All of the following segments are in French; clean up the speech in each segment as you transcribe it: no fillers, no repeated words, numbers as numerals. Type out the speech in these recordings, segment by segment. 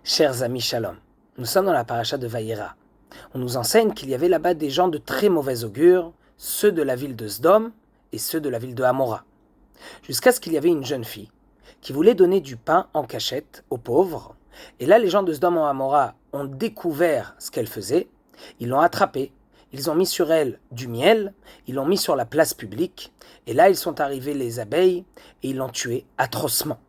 Chers amis, shalom. Nous sommes dans la paracha de Vayera. On nous enseigne qu'il y avait là-bas des gens de très mauvais augure, ceux de la ville de Sdom et ceux de la ville de Hamora. Jusqu'à ce qu'il y avait une jeune fille qui voulait donner du pain en cachette aux pauvres. Et là, les gens de Sdom et Hamora ont découvert ce qu'elle faisait. Ils l'ont attrapée. Ils ont mis sur elle du miel. Ils l'ont mis sur la place publique. Et là, ils sont arrivés les abeilles et ils l'ont tuée atrocement.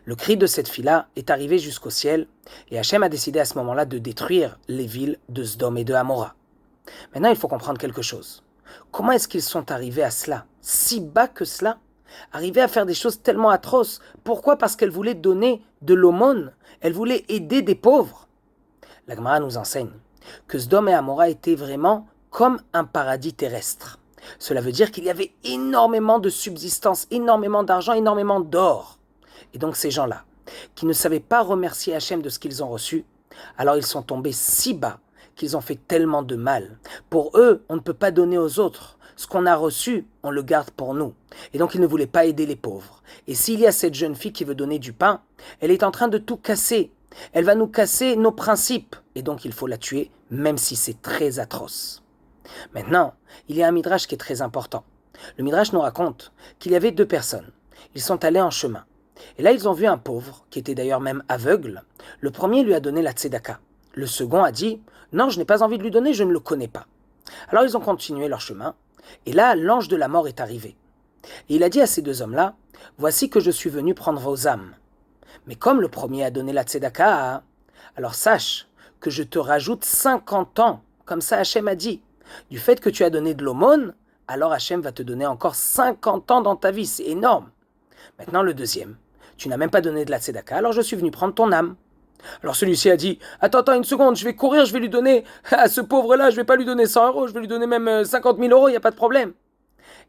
Le cri de cette fille-là est arrivé jusqu'au ciel et Hachem a décidé à ce moment-là de détruire les villes de Sdom et de Hamora. Maintenant, il faut comprendre quelque chose. Comment est-ce qu'ils sont arrivés à cela, si bas que cela, arrivés à faire des choses tellement atroces? Pourquoi? Parce qu'elle voulait donner de l'aumône, elle voulait aider des pauvres. La Gemara nous enseigne que Sdom et Hamora étaient vraiment comme un paradis terrestre. Cela veut dire qu'il y avait énormément de subsistance, énormément d'argent, énormément d'or. Et donc ces gens-là, qui ne savaient pas remercier Hachem de ce qu'ils ont reçu, alors ils sont tombés si bas qu'ils ont fait tellement de mal. Pour eux, on ne peut pas donner aux autres. Ce qu'on a reçu, on le garde pour nous. Et donc ils ne voulaient pas aider les pauvres. Et s'il y a cette jeune fille qui veut donner du pain, elle est en train de tout casser. Elle va nous casser nos principes. Et donc il faut la tuer, même si c'est très atroce. Maintenant, il y a un midrash qui est très important. Le midrash nous raconte qu'il y avait deux personnes. Ils sont allés en chemin. Et là, ils ont vu un pauvre, qui était d'ailleurs même aveugle. Le premier lui a donné la tzedaka. Le second a dit « Non, je n'ai pas envie de lui donner, je ne le connais pas. » Alors ils ont continué leur chemin. Et là, l'ange de la mort est arrivé. Et il a dit à ces deux hommes-là « Voici que je suis venu prendre vos âmes. Mais comme le premier a donné la tzedaka, alors sache que je te rajoute 50 ans. Comme ça, Hachem a dit. Du fait que tu as donné de l'aumône, alors Hachem va te donner encore 50 ans dans ta vie. C'est énorme. Maintenant, le deuxième. Tu n'as même pas donné de la tzedaka, alors je suis venu prendre ton âme. Alors celui-ci a dit, attends une seconde, je vais courir, je vais lui donner à ce pauvre-là, je vais pas lui donner 100 euros, je vais lui donner même 50 000 euros, il n'y a pas de problème.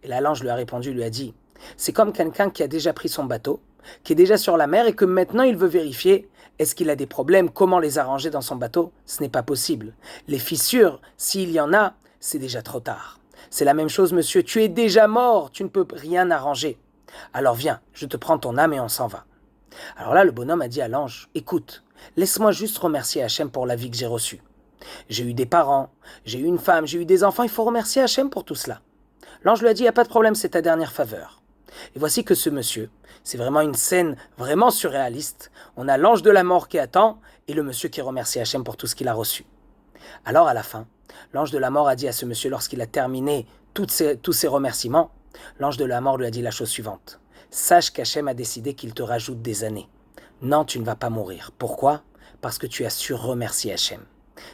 Et là, l'ange lui a répondu, lui a dit, c'est comme quelqu'un qui a déjà pris son bateau, qui est déjà sur la mer et que maintenant il veut vérifier, est-ce qu'il a des problèmes, comment les arranger dans son bateau? Ce n'est pas possible. Les fissures, s'il y en a, c'est déjà trop tard. C'est la même chose, monsieur, tu es déjà mort, tu ne peux rien arranger. Alors viens, je te prends ton âme et on s'en va. Alors là, le bonhomme a dit à l'ange, écoute, laisse-moi juste remercier Hachem pour la vie que j'ai reçue. J'ai eu des parents, j'ai eu une femme, j'ai eu des enfants, il faut remercier Hachem pour tout cela. L'ange lui a dit, il n'y a pas de problème, c'est ta dernière faveur. Et voici que ce monsieur, c'est vraiment une scène vraiment surréaliste. On a l'ange de la mort qui attend et le monsieur qui remercie Hachem pour tout ce qu'il a reçu. Alors à la fin, l'ange de la mort a dit à ce monsieur, lorsqu'il a terminé tous ses remerciements, l'ange de la mort lui a dit la chose suivante. Sache qu'Hachem a décidé qu'il te rajoute des années. Non, tu ne vas pas mourir. Pourquoi? Parce que tu as su remercier Hachem.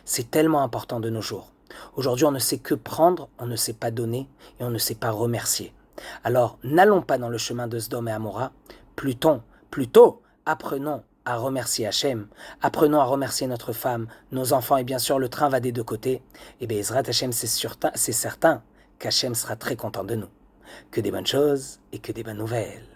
C'est tellement important de nos jours. Aujourd'hui, on ne sait que prendre, on ne sait pas donner et on ne sait pas remercier. Alors, n'allons pas dans le chemin de Sdom et Hamora. Plutôt, apprenons à remercier Hachem. Apprenons à remercier notre femme, nos enfants et bien sûr le train va des deux côtés. Et bien, Ezrat Hachem, c'est certain qu'Hachem sera très content de nous. Que des bonnes choses et que des bonnes nouvelles.